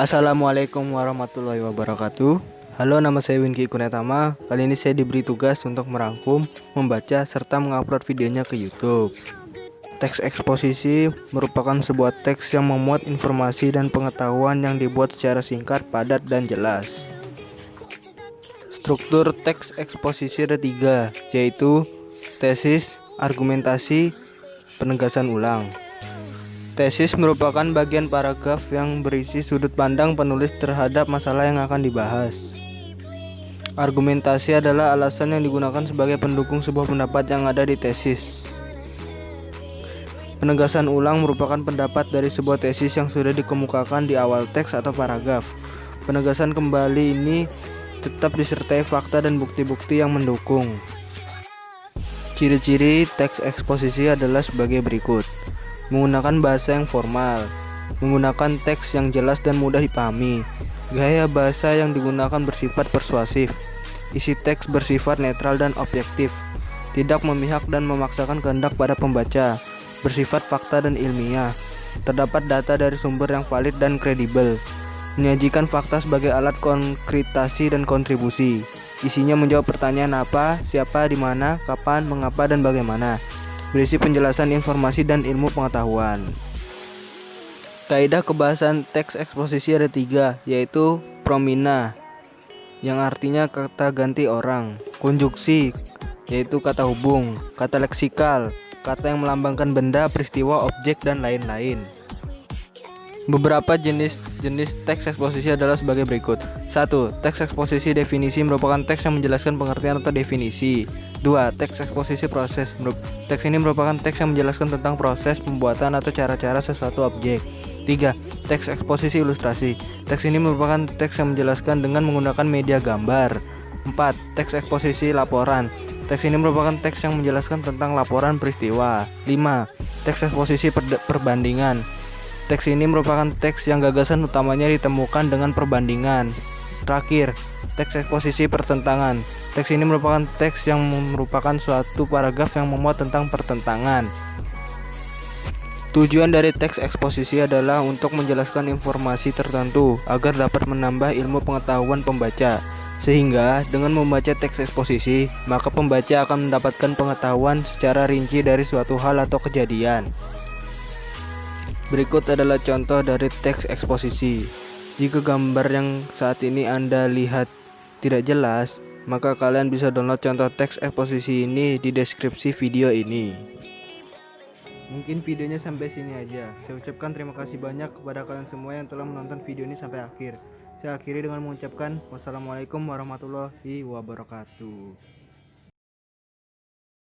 Assalamualaikum warahmatullahi wabarakatuh. Halo, nama saya Winky Kunetama. Kali ini saya diberi tugas untuk merangkum, membaca, serta mengupload videonya ke YouTube. Teks eksposisi merupakan sebuah teks yang memuat informasi dan pengetahuan yang dibuat secara singkat, padat, dan jelas. Struktur teks eksposisi ada 3, yaitu tesis, argumentasi, penegasan ulang. Tesis merupakan bagian paragraf yang berisi sudut pandang penulis terhadap masalah yang akan dibahas. Argumentasi adalah alasan yang digunakan sebagai pendukung sebuah pendapat yang ada di tesis. Penegasan ulang merupakan pendapat dari sebuah tesis yang sudah dikemukakan di awal teks atau paragraf. Penegasan kembali ini tetap disertai fakta dan bukti-bukti yang mendukung. Ciri-ciri teks eksposisi adalah sebagai berikut. Menggunakan bahasa yang formal, menggunakan teks yang jelas dan mudah dipahami, gaya bahasa yang digunakan bersifat persuasif, isi teks bersifat netral dan objektif, tidak memihak dan memaksakan kehendak pada pembaca, bersifat fakta dan ilmiah, terdapat data dari sumber yang valid dan kredibel, menyajikan fakta sebagai alat konkretasi dan kontribusi, isinya menjawab pertanyaan apa, siapa, di mana, kapan, mengapa, dan bagaimana. Berisi penjelasan informasi dan ilmu pengetahuan. Kaidah kebahasan teks eksposisi ada 3, yaitu promina, yang artinya kata ganti orang, konjuksi, yaitu kata hubung, kata leksikal, kata yang melambangkan benda, peristiwa, objek, dan lain-lain. Beberapa jenis teks eksposisi adalah sebagai berikut. 1. Teks eksposisi definisi merupakan teks yang menjelaskan pengertian atau definisi. 2. Teks eksposisi proses. Teks ini merupakan teks yang menjelaskan tentang proses pembuatan atau cara-cara sesuatu objek. 3. Teks eksposisi ilustrasi. Teks ini merupakan teks yang menjelaskan dengan menggunakan media gambar. 4. Teks eksposisi laporan. Teks ini merupakan teks yang menjelaskan tentang laporan peristiwa. 5. Teks eksposisi perbandingan. Teks ini merupakan teks yang gagasan utamanya ditemukan dengan perbandingan. Terakhir, teks eksposisi pertentangan. Teks ini merupakan teks yang merupakan suatu paragraf yang memuat tentang pertentangan. Tujuan dari teks eksposisi adalah untuk menjelaskan informasi tertentu agar dapat menambah ilmu pengetahuan pembaca. Sehingga dengan membaca teks eksposisi, maka pembaca akan mendapatkan pengetahuan secara rinci dari suatu hal atau kejadian. Berikut adalah contoh dari teks eksposisi. Jika gambar yang saat ini Anda lihat tidak jelas, maka kalian bisa download contoh teks eksposisi ini di deskripsi video ini. Mungkin videonya sampai sini aja. Saya ucapkan terima kasih banyak kepada kalian semua yang telah menonton video ini sampai akhir. Saya akhiri dengan mengucapkan wassalamualaikum warahmatullahi wabarakatuh.